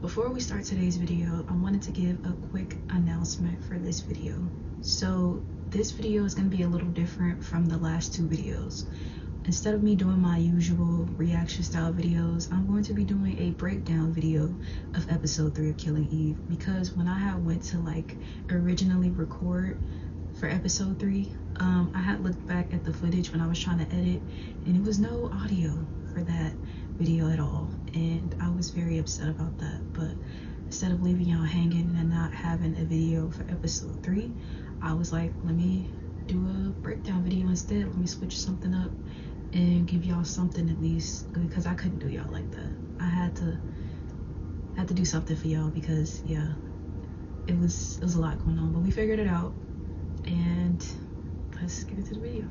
Before we start today's video, I wanted to give a quick announcement for this video. So this video is going to be a little different from the last two videos. Instead of me doing my usual reaction style videos, I'm going to be doing a breakdown video of episode 3 of Killing Eve, because when I had went to originally record for episode 3, I had looked back at the footage when I was trying to edit, and it was no audio for that video at all, and I was very upset about that. But instead of leaving y'all hanging and not having a video for episode 3, I was like, let me do a breakdown video instead. Let me switch something up and give y'all something at least, because I couldn't do y'all like that. I had to do something for y'all, because yeah, it was a lot going on, but we figured it out, and let's get into the video.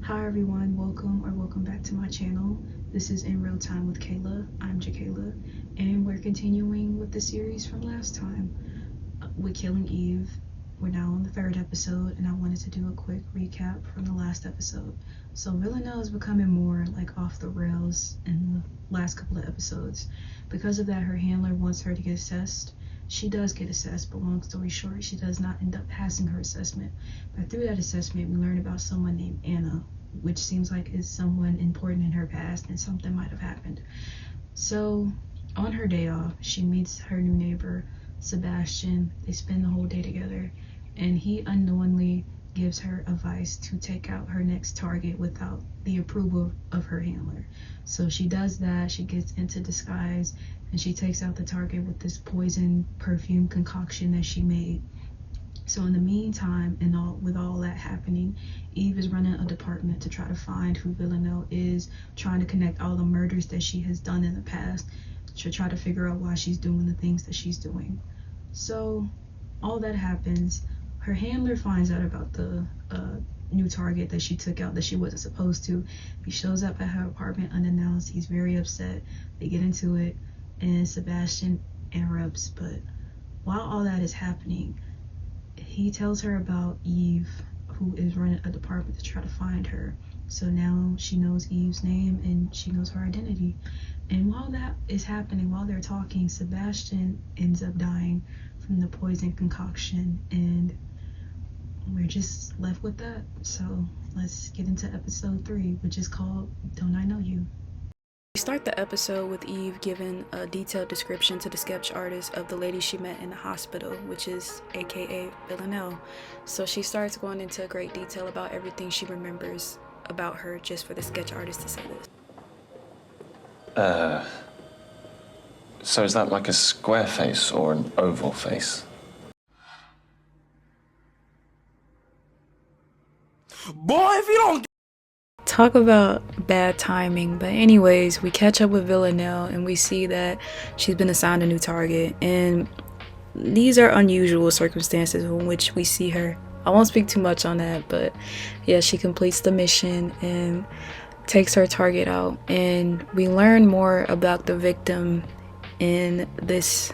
Hi everyone, welcome back to my channel. This is In Real Time with Kayla. I'm Jakayla, and we're continuing with the series from last time with Killing Eve. We're now on the 3rd episode, and I wanted to do a quick recap from the last episode. So Villanelle is becoming more off the rails in the last couple of episodes. Because of that, her handler wants her to get assessed. She does get assessed, but long story short, she does not end up passing her assessment. But through that assessment, we learn about someone named Anna, which seems like is someone important in her past, and something might have happened. So on her day off, she meets her new neighbor, Sebastian. They spend the whole day together, and he unknowingly gives her advice to take out her next target without the approval of her handler. So she does that. She gets into disguise, and she takes out the target with this poison perfume concoction that she made. So in the meantime, with all that happening, Eve is running a department to try to find who Villanelle is, trying to connect all the murders that she has done in the past, to try to figure out why she's doing the things that she's doing. So all that happens. Her handler finds out about the new target that she took out that she wasn't supposed to. He shows up at her apartment unannounced. He's very upset. They get into it, and Sebastian interrupts. But while all that is happening, he tells her about Eve, who is running a department to try to find her. So now she knows Eve's name and she knows her identity. And while that is happening, while they're talking, Sebastian ends up dying from the poison concoction, and we're just left with that. So let's get into episode 3, which is called Don't I Know You? We start the episode with Eve giving a detailed description to the sketch artist of the lady she met in the hospital, which is aka Villanelle. So she starts going into great detail about everything she remembers about her, just for the sketch artist to say this. So is that like a square face or an oval face? Boy, if you don't... Talk about bad timing. But anyways, we catch up with Villanelle, and we see that she's been assigned a new target, and these are unusual circumstances in which we see her. I won't speak too much on that, but yeah, she completes the mission and takes her target out, and we learn more about the victim in this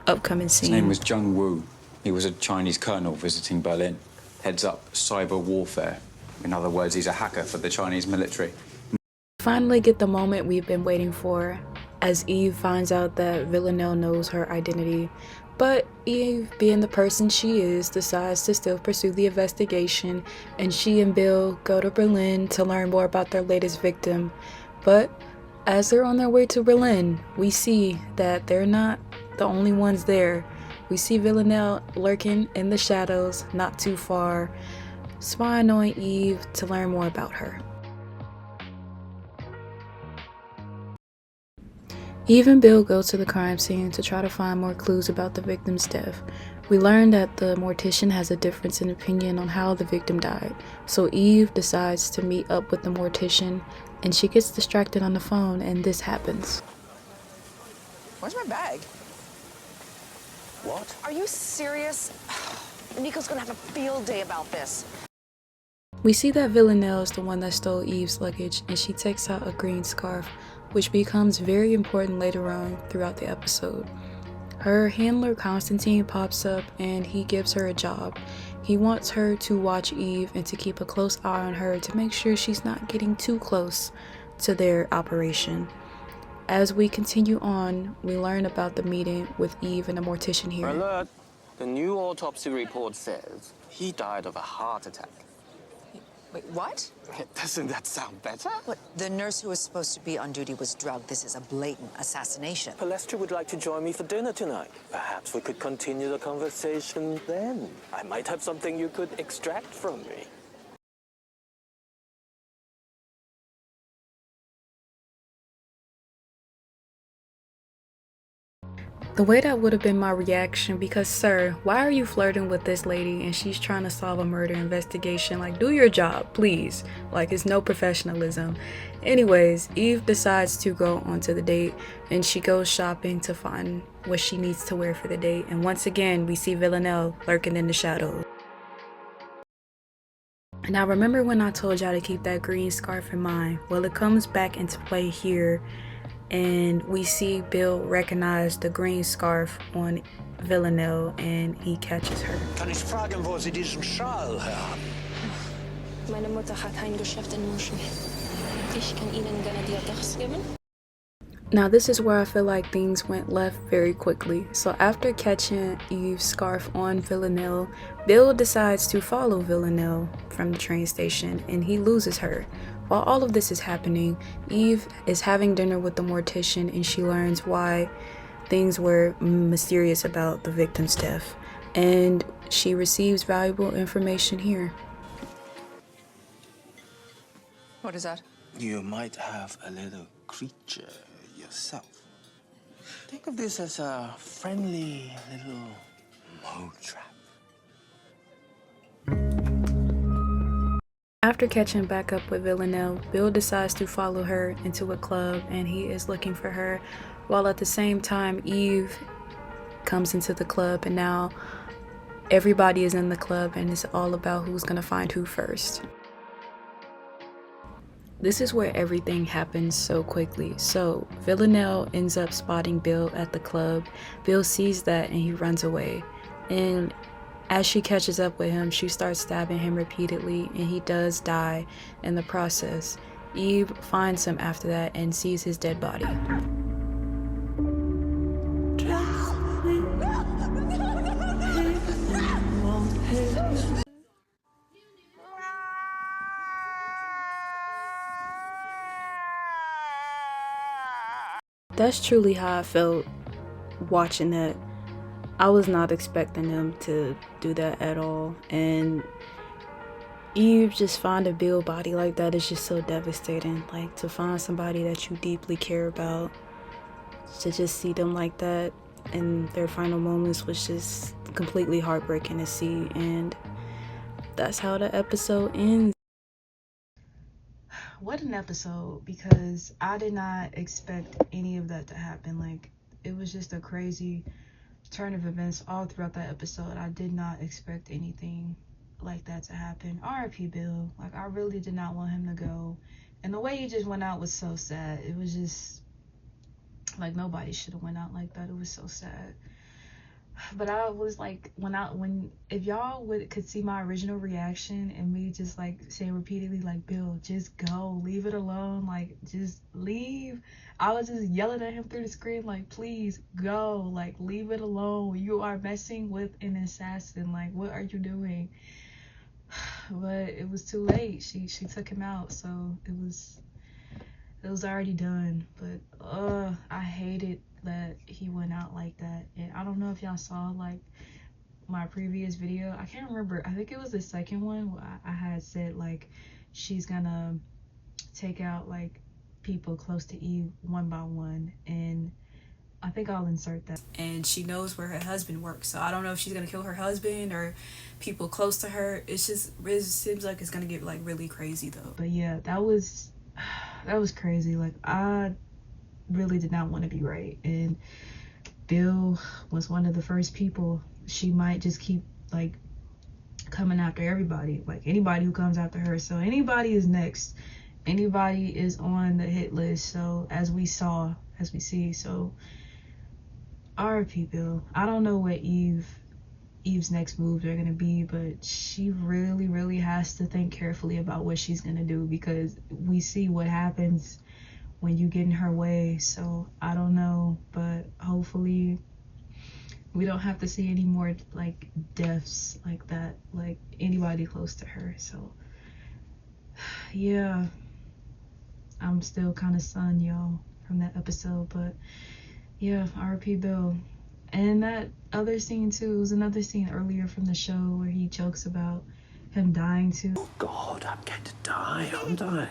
upcoming scene. His name was Jung Woo. He was a Chinese colonel visiting Berlin. Heads up cyber warfare. In other words, he's a hacker for the Chinese military. Finally get the moment we've been waiting for, as Eve finds out that Villanelle knows her identity. But Eve, being the person she is, decides to still pursue the investigation, and she and Bill go to Berlin to learn more about their latest victim. But as they're on their way to Berlin, we see that they're not the only ones there. We see Villanelle lurking in the shadows not too far, spying on Eve to learn more about her. Eve and Bill go to the crime scene to try to find more clues about the victim's death. We learn that the mortician has a difference in opinion on how the victim died, so Eve decides to meet up with the mortician, and she gets distracted on the phone, and this happens. Where's my bag? What? Are you serious? Nico's gonna have a field day about this. We see that Villanelle is the one that stole Eve's luggage, and she takes out a green scarf, which becomes very important later on throughout the episode. Her handler Constantine pops up, and he gives her a job. He wants her to watch Eve and to keep a close eye on her to make sure she's not getting too close to their operation. As we continue on, we learn about the meeting with Eve and the mortician here. Alert! The new autopsy report says he died of a heart attack. Wait, what? Doesn't that sound better? What? The nurse who was supposed to be on duty was drugged. This is a blatant assassination. Palestra would like to join me for dinner tonight. Perhaps we could continue the conversation then. I might have something you could extract from me. The way that would have been my reaction, because sir, why are you flirting with this lady and she's trying to solve a murder investigation? Like, do your job, please. Like, it's no professionalism. Anyways, Eve decides to go onto the date and she goes shopping to find what she needs to wear for the date. And once again, we see Villanelle lurking in the shadows. Now, remember when I told y'all to keep that green scarf in mind? Well, it comes back into play here. And we see Bill recognize the green scarf on Villanelle and he catches her. Kann ich fragen, wo Sie diesen Schal haben? Meine Mutter hat ein Geschäft in München. Ich kann Ihnen gerne die Adresse geben. Now this is where I feel like things went left very quickly. So after catching Eve's scarf on Villanelle, Bill decides to follow Villanelle from the train station and he loses her. While all of this is happening, Eve is having dinner with the mortician and she learns why things were mysterious about the victim's death. And she receives valuable information here. What is that? You might have a little creature yourself. Think of this as a friendly little mole trap. After catching back up with Villanelle, Bill decides to follow her into a club and he is looking for her, while at the same time Eve comes into the club and now everybody is in the club and it's all about who's gonna find who first. This is where everything happens so quickly. So Villanelle ends up spotting Bill at the club. Bill sees that and he runs away. And as she catches up with him, she starts stabbing him repeatedly and he does die in the process. Eve finds him after that and sees his dead body. That's truly how I felt watching that. I was not expecting them to do that at all, and Eve just finding Bill body like that is just so devastating. Like, to find somebody that you deeply care about, to just see them like that in their final moments was just completely heartbreaking to see, and that's how the episode ends. What an episode, because I did not expect any of that to happen. Like, it was just a crazy turn of events all throughout that episode. I did not expect anything like that to happen. R.I.P. Bill. Like, I really did not want him to go, and the way he just went out was so sad. It was just like, nobody should have went out like that. It was so sad. But I was like, if y'all could see my original reaction and me just like saying repeatedly, like, Bill, just go, leave it alone, like, just leave. I was just yelling at him through the screen, like, please go, like, leave it alone. You are messing with an assassin. Like, what are you doing? But it was too late. She took him out, so it was already done. But I hated that he went out like that. And I don't know if y'all saw like my previous video. I can't remember. I think it was the second one where I had said like she's gonna take out like people close to Eve one by one, and I think I'll insert that. And she knows where her husband works, so I don't know if she's gonna kill her husband or people close to her. It seems like it's gonna get like really crazy though. But yeah, that was crazy. Like, I really did not want to be right, and Bill was one of the first people. She might just keep like coming after everybody, like anybody who comes after her. So anybody is next, anybody is on the hit list. So as we see, so R.I.P. Bill. I don't know what Eve Eve's next moves are gonna be, but she really has to think carefully about what she's gonna do, because we see what happens when you get in her way. So I don't know, but hopefully we don't have to see any more like deaths like that, like anybody close to her. So yeah, I'm still kind of stunned, y'all, from that episode. But yeah, R.P. Bill. And that other scene too was another scene earlier from the show where he jokes about him dying too. God, I'm going to die, aren't I?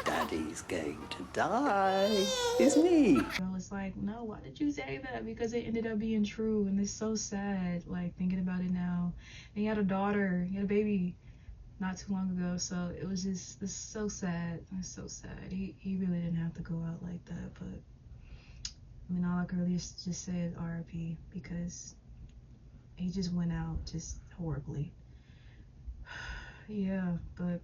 Daddy's going to die, isn't he? I was like, no, why did you say that? Because it ended up being true, and it's so sad, like, thinking about it now. And he had a daughter, he had a baby not too long ago, so it was just, it's so sad. It's so sad. He really didn't have to go out like that, but I mean, all I can really just say is RIP, because he just went out just horribly. Yeah, but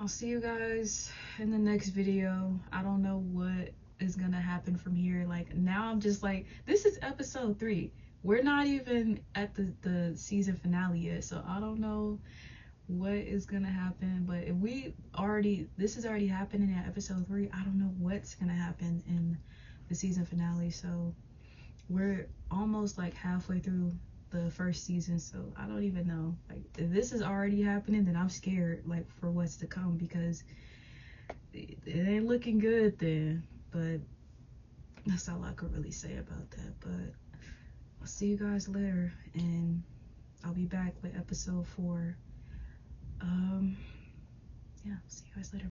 I'll see you guys in the next video. I don't know what is gonna happen from here. Like, now I'm just like, this is episode 3. We're not even at the season finale yet, so I don't know what is gonna happen. But if this is already happening at episode 3, I don't know what's gonna happen in the season finale. So we're almost like halfway through the first season, so I don't even know. Like, if this is already happening, then I'm scared, like, for what's to come, because it ain't looking good then. But that's all I could really say about that. But I'll see you guys later, and I'll be back with episode 4. Yeah, see you guys later.